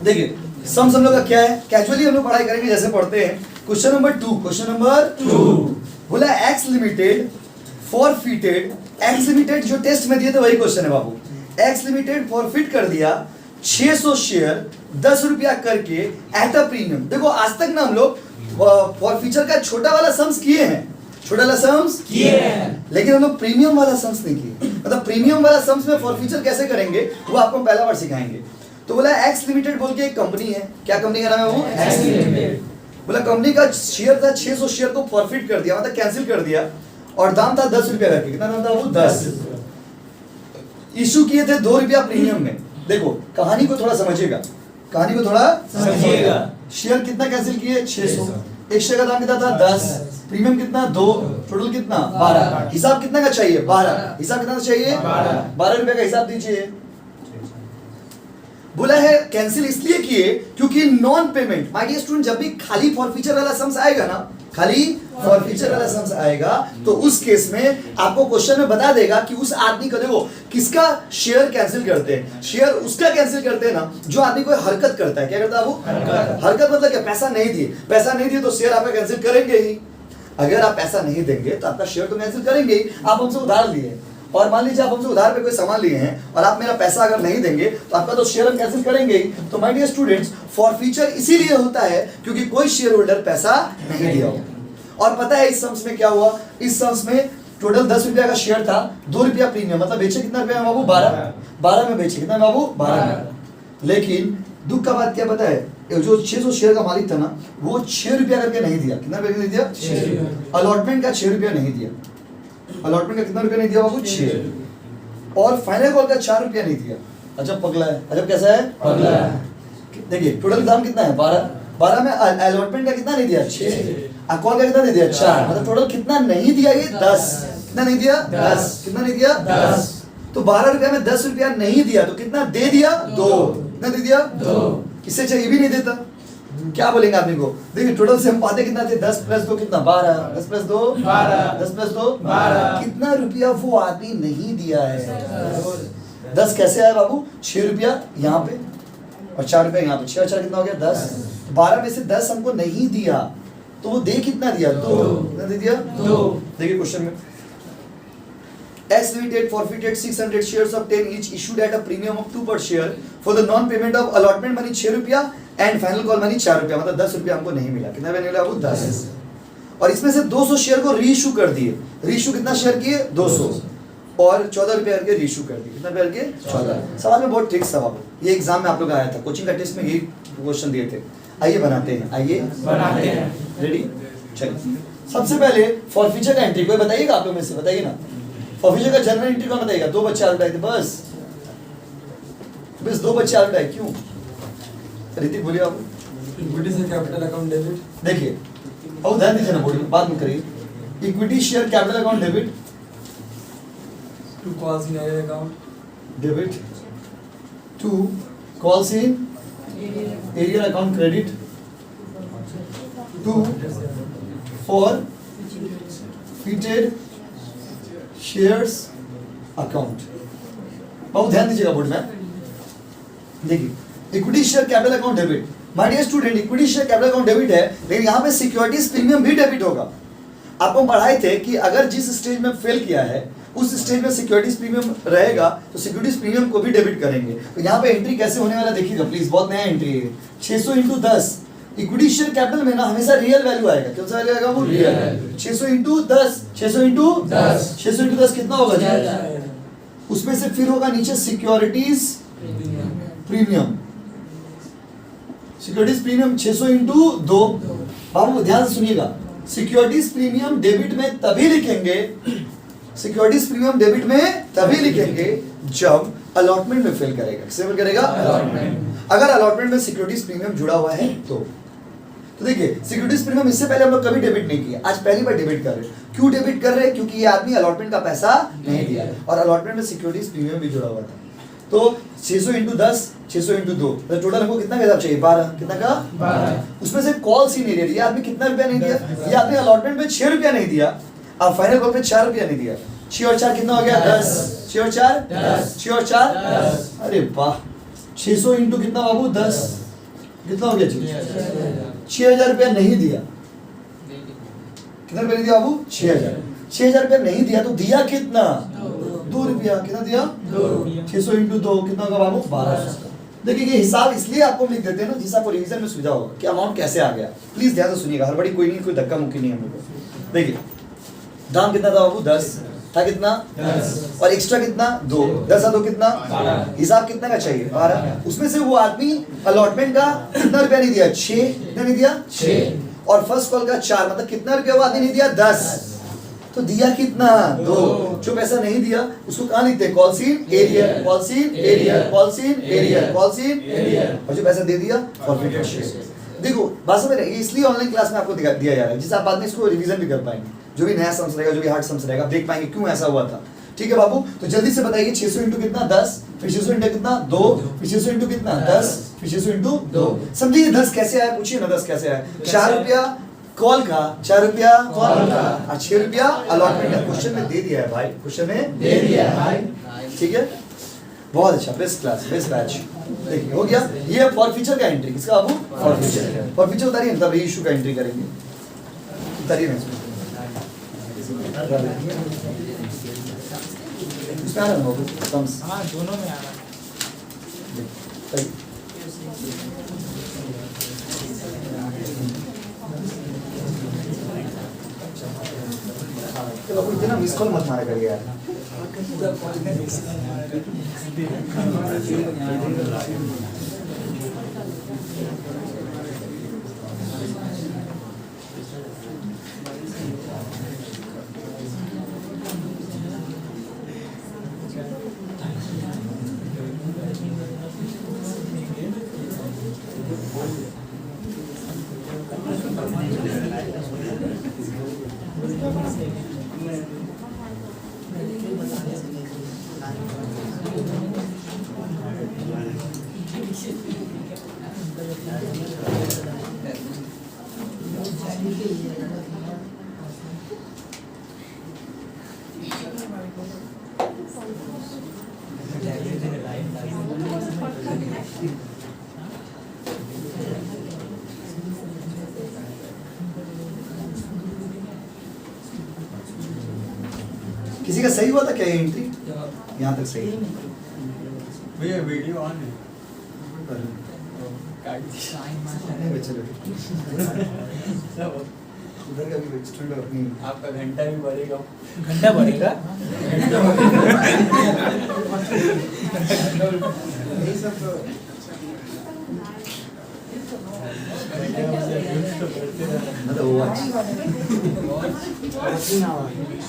देखिए सम्स हम लोग का क्या है, कैजुअली हम लोग पढ़ाई करेंगे जैसे पढ़ते हैं। क्वेश्चन नंबर 2, क्वेश्चन नंबर 2 बोला x limited forfeited, x limited जो टेस्ट में दिए थे वही क्वेश्चन है बाबू। एक्स लिमिटेड फॉरफिट कर दिया 600 शेयर 10 रुपया करके एट अ प्रीमियम। देखो आज तक ना हम लोग फॉरफीचर का छोटा वाला सम्स किए हैं, छोटा वाला सम्स किए हैं, लेकिन हम लोग प्रीमियम वाला सम्स नहीं किए। मतलब प्रीमियम वाला सम्स में फॉरफीचर कैसे करेंगे वो आपको पहला बार सिखाएंगे। तो बोला एक्स लिमिटेड बोल के एक कंपनी है, क्या कंपनी का नाम है वो? X limited. बोला कंपनी का शेयर था 600 शेयर को फॉरफिट कर दिया, मतलब कैंसिल कर दिया, और दाम था 10 रुपया करके। कितना दाम था वो? 10। इशू किए थे 2 रुपया प्रीमियम में। देखो कहानी को थोड़ा समझिएगा, कहानी को थोड़ा समझिएगा। शेयर कितना कैंसिल किए? 600। एक शेयर का दाम कितना था? 10। प्रीमियम कितना? 2। टोटल कितना? 12। हिसाब कितना का चाहिए? 12। हिसाब कितना चाहिए? 12 रुपए का हिसाब दीजिए। बोला है कैंसिल इसलिए किए क्योंकि non payment. My dear student, जब भी खाली फॉरफीचर वाला सम्स आएगा ना, खाली फॉरफीचर वाला सम्स आएगा तो उस केस में आपको क्वेश्चन में बता देगा कि उस आदमी को, देखो किसका शेयर कैंसिल करते हैं, शेयर उसका कैंसिल करते हैं ना जो आदमी कोई हरकत करता है। क्या करता है वो? हरकत मतलब क्या? पैसा नहीं दिए, पैसा नहीं दिए तो शेयर आपका कैंसिल करेंगे ही। अगर आप पैसा नहीं देंगे तो आपका शेयर तो कैंसिल करेंगे ही। आप हमसे उधार लिए और मान लीजिए आप हमसे उधार पे कोई सामान लिए हैं और आप मेरा पैसा अगर नहीं देंगे तो आपका तो शेयर हम कैंसिल करेंगे ही। तो माय डियर स्टूडेंट्स, फॉरफीचर इसीलिए होता है क्योंकि कोई शेयर होल्डर पैसा नहीं दिया हो। और पता है इस सम्स में क्या हुआ? इस सम्स में टोटल 10 रुपया का शेयर था, 2 रुपया प्रीमियम, मतलब बेचे कितना रुपया में बाबू? 12। 12 में बेचे कितना बाबू? 12 में। लेकिन दुख का बात क्या पता है, जो 600 शेयर का मालिक था ना वो 6 रुपया करके नहीं दिया। कितना रुपया नहीं दिया? 6। अलॉटमेंट का 6 रुपया नहीं दिया। अलॉटमेंट का कितना रुपया नहीं दिया बाबू? 6। और फाइनल कॉल का 4 रुपया नहीं दिया। अजब पगला है। अजब कैसा है? पगला है। देखिए टोटल दाम कितना है? 12। 12 में अलॉटमेंट का कितना नहीं दिया? 6। कॉल का कितना नहीं दिया? 4। मतलब टोटल कितना नहीं दिया? ये 10। कितना नहीं दिया? 10। कितना नहीं दिया? 10। तो 12 रुपया में 10 रुपया नहीं दिया तो कितना दे दिया? 2। कितना दे दिया? 2। इससे चाहिए भी नहीं देता। क्या बोलेंगे आदमी को? देखिए टोटल से हम पाते कितना थे? 10 + 2 कितना? 12। 10 + 2 12। 10 + 2 12। कितना रुपया वो आदमी नहीं दिया है? 10 कैसे आया बाबू? 6 रुपया यहाँ पे और 4 रुपया यहाँ पे। 6 और 4 कितना हो गया? 10। 12 में से 10 हमको नहीं दिया तो वो दे कितना दिया? 2। कितना दे दिया? 2। देखिए क्वेश्चन में X Limited forfeited 600 shares of 10 each issued at a premium of 2 per share for the non-payment of allotment money 6 रुपया and final call money 4 रुपया, मतलब 10 रुपया हमको नहीं मिला। कितना नहीं मिला वो? 10। और इसमें से 200 शेयर को रीइशू कर दिए। रीइशू कितना शेयर किए? 200 और 14 रुपया करके रीइशू कर दिए। कितना करके? 14। सवाल में बहुत ट्रिक्स था बाबू, ये एग्जाम में आप लोग आया था, कोचिंग का टेस्ट में यही क्वेश्चन दिए थे। आइए बनाते हैं, आइए बनाते हैं। रेडी? चलिए सबसे पहले फॉरफीचर का एंट्री कोई बताइएगा आप लोग में से? बताइए ना फॉरफीचर का जनरल एंट्री कौन बताएगा? 2 बच्चे आलू उठाए थे बस 2 बच्चे आलू उठाए। क्यों? ऋतिक बोलिए आप। इक्विटी से कैपिटल अकाउंट डेबिट। देखिए और ध्यान दीजिए ना, बोलिए बात मत करिए। Equity share capital account debit, to calls in arrear account debit, to calls in arrear account credit, 2 forfeited shares account. बहुत ध्यान दीजिएगा बोर्ड में। देखिए equity share capital account debit, my dear student equity share capital account debit है, लेकिन यहाँ पे securities premium भी डेबिट होगा। आपको पढ़ाए थे कि अगर जिस स्टेज में फेल किया है उस स्टेज में सिक्योरिटीज प्रीमियम रहेगा तो सिक्योरिटीज प्रीमियम को भी डेबिट करेंगे। तो यहाँ पे एंट्री कैसे होने वाला देखिएगा प्लीज, बहुत नया एंट्री है। 600 × 10 इक्विटी शेयर कैपिटल में ना हमेशा रियल वैल्यू आएगा। कौन सा वैल्यू आएगा? वो रियल। 600 × 10 600 × 10 600 × 10 कितना होगा जी? उसमें से फिर होगा नीचे सिक्योरिटीज प्रीमियम। Securities premium 600 × 2। बाबू ध्यान से सुनिएगा, सिक्योरिटीज प्रीमियम डेबिट में तभी लिखेंगे, सिक्योरिटीज प्रीमियम डेबिट में तभी लिखेंगे जब अलॉटमेंट में फेल करेगा। किससे फेल करेगा? अलॉटमेंट। अगर अलॉटमेंट में सिक्योरिटीज प्रीमियम जुड़ा हुआ है तो देखिए सिक्योरिटीज प्रीमियम इससे पहले हम लोग कभी डेबिट नहीं किया, आज पहली बार डेबिट कर रहे हैं। क्यों डेबिट कर रहे हैं? क्योंकि ये आदमी अलॉटमेंट का पैसा नहीं दिया और अलॉटमेंट में सिक्योरिटीज प्रीमियम भी जुड़ा हुआ था। तो 600 × 10 600 × 2 तो टोटल हमको कितना का हिसाब चाहिए? 12। कितना का? 12। उसमें से कॉल सी नहीं ये आदमी कितना रुपया नहीं दिया? ये आदमी अलॉटमेंट में 6 रुपया नहीं दिया और फाइनल कॉल पे 4 रुपया नहीं दिया। 6 और 4 कितना हो गया? 10। 6 और 4 10। 6 और 4 10। अरे वाह, 600 × कितना बाबू? 10। कितना हो गया जी? 6,000 रुपया नहीं दिया। कितना रुपया नहीं दिया बाबू? 6,000। 6,000 रुपया नहीं दिया तो दिया कितना? 2 रुपया। कितना दिया? 600 इंटू 2 कितना होगा बाबू? 1200। देखिए ये हिसाब इसलिए आपको लिख देते हैं ना जिससे आपको रिवीजन में सुविधा होगा कि अमाउंट कैसे आ गया। प्लीज ध्यान से सुनिएगा, हड़बड़ी कोई नहीं, कोई धक्का मुक्की नहीं है हम लोग को। देखिए दाम कितना था बाबू? 10 था। कितना? 10 और एक्स्ट्रा कितना? 2। 10 और 2 कितना? 12। हिसाब कितना का चाहिए? 12। उसमें से वो आदमी अलॉटमेंट का कितना रुपया नहीं दिया? 6। कितना नहीं दिया? 6। और फर्स्ट कॉल का 4, मतलब कितना रुपया वो आदमी नहीं दिया? 10। तो दिया कितना? 2। जो पैसा नहीं दिया उसको कहाँ लिखते हैं? Call sheet arrear, call sheet arrear, call sheet arrear, call sheet arrear. और जो पैसा दे दिया फॉरफिटेड शेयर। देखो बात समझ रहे हैं, इसलिए ऑनलाइन क्लास में आपको दिया जा रहा है जिससे आप बाद में इसको रिवीजन भी कर पाएंगे। जो भी नया समझ रहेगा, जो भी हार्ड समझ रहेगा, आप देख पाएंगे क्यों ऐसा हुआ था। ठीक है बाबू, तो जल्दी से बताइए 600 इंटू कितना? 10। फिर 600 इंटू कितना? 2। फिर 600 इंटू कितना? 10। फिर 600 इंटू 2। समझिए 10 कैसे आया? पूछिए ना 10 कैसे आया? 4 रुपया कॉल का, 4 रुपया कॉल का और 6 रुपया अलॉटमेंट का। क्वेश्चन में दे दिया है भाई, क्वेश्चन में दे दिया है भाई। ठीक है, बहुत अच्छा, बेस्ट क्लास, बेस्ट बैच। देखिए हो गया। ये फॉर फ्यूचर का एंट्री, किसका बाबू? For future. फॉर फ्यूचर उतारिए, तब री इशू का एंट्री करेंगे। उतारिए ना इसमें आ रहा है बाबू कम्स। हाँ दोनों में आ रहा है। बाबू इतना मिस कॉल मत मारा करिए यार। किसी का सही हुआ था क्या ये एंट्री? यहाँ तक सही है। भैया वीडियो ऑन है। नहीं बच्चे लोग उधर का भी स्टूडेंट अपनी आपका घंटा भी बढ़ेगा। घंटा बढ़ेगा। मतलब वो अच्छा।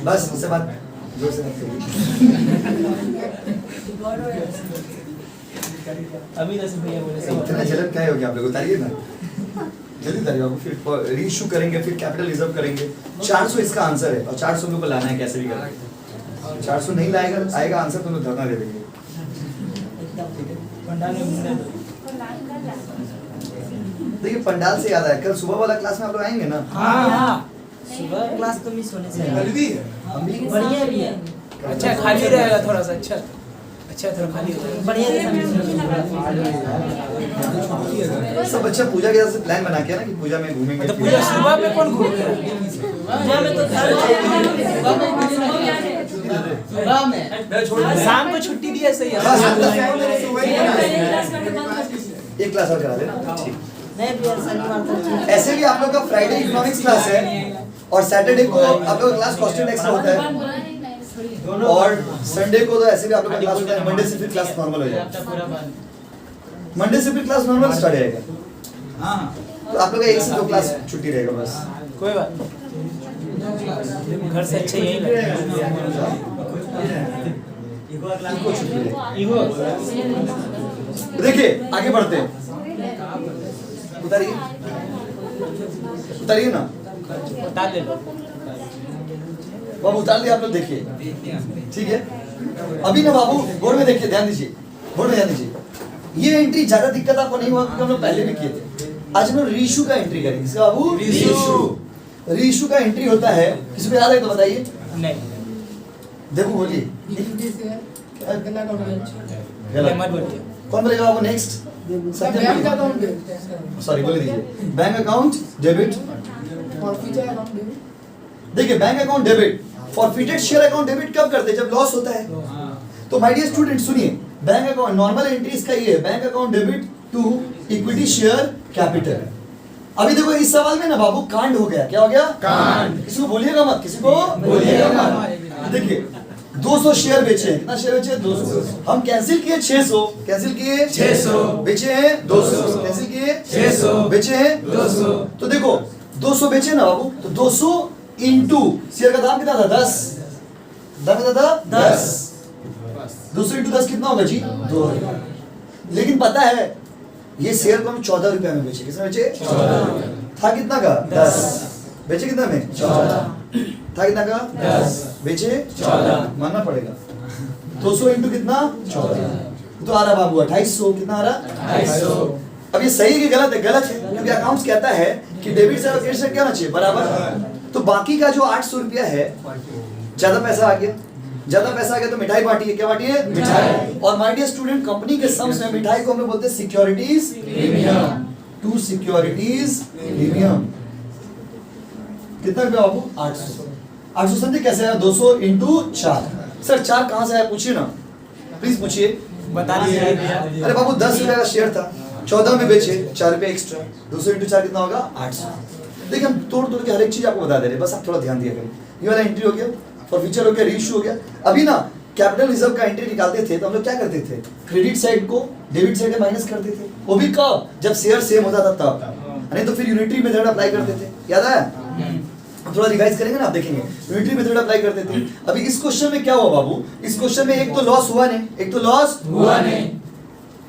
बस उससे बात जोर से मत करिए। अभी 10 भैया बोले इतना जलन क्या हो गया आप लोग? उतारिए ना जल्दी उतारिए बाबू, फिर रीइशू करेंगे, फिर कैपिटल रिजर्व करेंगे। 400 इसका आंसर है और 400 को लाना है कैसे भी करके। 400 नहीं लाएगा आएगा आंसर तो धरना दे देंगे। देखिए पंडाल से याद आया, कल सुबह वाला क्लास में आप लोग आएंगे ना? हाँ सुबह क्लास तो मिस होने से कल भी है। हम भी बढ़िया भी है, अच्छा खाली रहेगा थोड़ा सा। अच्छा अच्छा थोड़ा खाली हो जाएगा। बढ़िया जैसा मिस सब अच्छा पूजा के से प्लान बना के ना कि पूजा में घूमेंगे। तो पूजा सुबह में कौन घूमेगा? सुबह में तो सुबह में शाम को छुट्टी दिया सही है। एक क्लास और करा देना। ठीक। नहीं भैया शनिवार तक ऐसे भी आप लोग का फ्राइडे इकोनॉमिक्स क्लास है और सैटरडे को आप लोग का क्लास कॉस्टिंग एक्स्ट्रा होता है और संडे को तो ऐसे भी आप लोग का क्लास होता है। मंडे से फिर क्लास नॉर्मल हो जाएगा। मंडे से फिर क्लास नॉर्मल स्टार्ट हो जाएगा। हाँ तो आप लोग का 1 से 2 क्लास छुट्टी रहेगा बस। कोई बात नहीं। घर से अच्छा यही लगता इनको छुट्टी रहेगा। है। देखिए आगे बढ़ते हैं। उतारिए उतारिए ना बता दे लो। बाबू उतार लिया आप लोग। देखिए ठीक है, अभी ना बाबू बोर्ड में देखिए, ध्यान दीजिए, बोर्ड में ध्यान दीजिए। ये एंट्री ज्यादा दिक्कत आपको नहीं हुआ क्योंकि हम लोग पहले भी किए थे। आज हम लोग रीइशू का एंट्री करेंगे। इसका बाबू रीइशू का एंट्री होता है, किसी को याद है तो बताइए। नहीं देखो बोलिए ये मत बोलिए। कौन बोलेगा बाबू next? Bank account debit sorry बोले दीजिए। Bank account debit. Forfeiture account debit देखिए bank account debit, forfeited share account debit कब करते हैं? जब लॉस होता है। तो माय डियर स्टूडेंट सुनिए, बैंक अकाउंट नॉर्मल एंट्री इसका ये है, bank account debit to equity share capital. अभी देखो इस सवाल में ना बाबू कांड हो गया। क्या हो गया? कांड। किसी को बोलिएगा मत, किसी को बोलिएगा मत। देखिए 200 शेयर बेचे हैं। कितना शेयर बेचे? 200। हम कैंसिल किए 600, कैंसिल किए 600, बेचे हैं 200, कैंसिल किए 600, बेचे हैं 200। तो देखो 200 बेचे ना बाबू, तो 200 इंटू शेयर का दाम कितना था? 10। दाम कितना था? 10। 200 इंटू 10 कितना होगा जी? 2। लेकिन पता है ये शेयर को हम 14 रुपए में बेचे। किसमें बेचे? 14। था कितना का? 10। बेचे कितना में? 14। था कितना का? 10। बेचे 14। मानना पड़ेगा। 200 इंटू कितना? 14। तो आ रहा बाबू 2800। कितना आ रहा? 2800। अब ये सही है कि गलत है? गलत है, क्योंकि अकाउंट्स कहता है कि डेबिट से और क्रेडिट से क्या होना चाहिए? बराबर। तो बाकी का जो 800 रुपया है, ज्यादा पैसा आ गया। ज्यादा पैसा आ गया तो मिठाई बांटी है। क्या बांटी है? मिठाई। और माय डियर स्टूडेंट, कंपनी के सम्स में मिठाई को हम लोग बोलते हैं securities premium. To securities premium. कितना रुपया बाबू? 800। 800 समझे कैसे आया? 200 इंटू 4। सर 4 कहां से आया? पूछिए ना, प्लीज पूछिए। बता दीजिए। अरे बाबू 10 रुपया का शेयर था, 14 में बेचे, 4 रुपये एक्स्ट्रा। 200 इंटू 4 कितना होगा? 800। देखिए हम तोड़ तोड़ के हर एक चीज आपको बता दे रहे हैं, बस आप थोड़ा ध्यान दिया करें। ये वाला एंट्री हो गया, फॉरफीचर हो गया, रीइश्यू हो गया। अभी ना कैपिटल रिजर्व का एंट्री निकालते थे तो हम लोग क्या करते थे? क्रेडिट साइड को डेबिट साइड में माइनस करते थे। वो भी कब? जब शेयर सेम होता था तब। नहीं तो फिर यूनिटरी मेथड अप्लाई करते थे। याद आया? थोड़ा रिवाइज करेंगे ना, आप देखेंगे यूनिटरी मेथड अप्लाई करते थे। अभी इस क्वेश्चन में क्या हुआ बाबू? इस क्वेश्चन में एक तो लॉस हुआ नहीं, एक तो लॉस हुआ नहीं।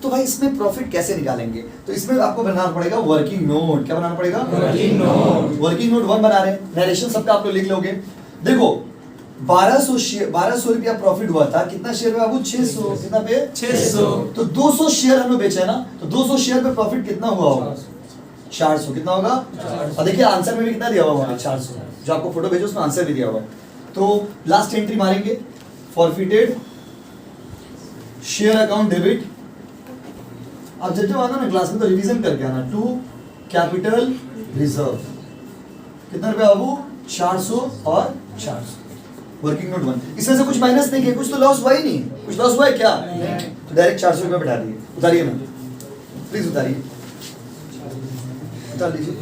तो भाई इसमें प्रॉफिट कैसे निकालेंगे? तो इसमें आपको बनाना पड़ेगा वर्किंग नोट। क्या बनाना पड़ेगा? Working note. वर्किंग नोट 1 बना रहे हैं, नरेशन सबका आप लोग लिख लोगे। देखो 1200 रुपया प्रॉफिट हुआ था। कितना शेयर में बाबू? 600। कितना पे? 600। तो 200 शेयर हमने बेचा है ना, तो 200 शेयर पे प्रॉफिट कितना हुआ होगा? 400। कितना होगा? और देखिए आंसर में भी कितना दिया हुआ है? 400। जो आपको फोटो भेजो उसमें आंसर भी दिया हुआ है। तो लास्ट एंट्री मारेंगे, फॉरफिटेड शेयर अकाउंट डेबिट। अब जब आना ना क्लास में तो रिवीजन करके आना। To capital reserve. कितना रुपया बाबू? 400 और 400। Working note 1। इसमें से कुछ माइनस नहीं किया, कुछ तो लॉस हुआ ही नहीं। कुछ लॉस हुआ है क्या? तो डायरेक्ट 400 रुपया बैठा दिए। उतारिए ना, प्लीज उतारिए, उतार लीजिए।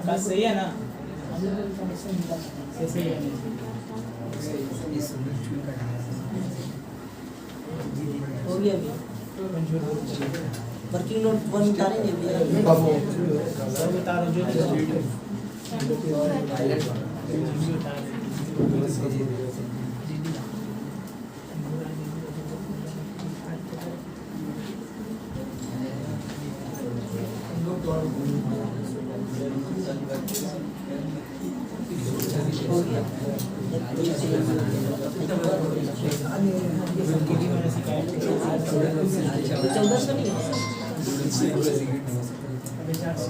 आकाश सही है ना? सही है। हो गया अभी। वर्किंग नोट 1 उतारेंगे अभी। सब उतारो जो चार्ज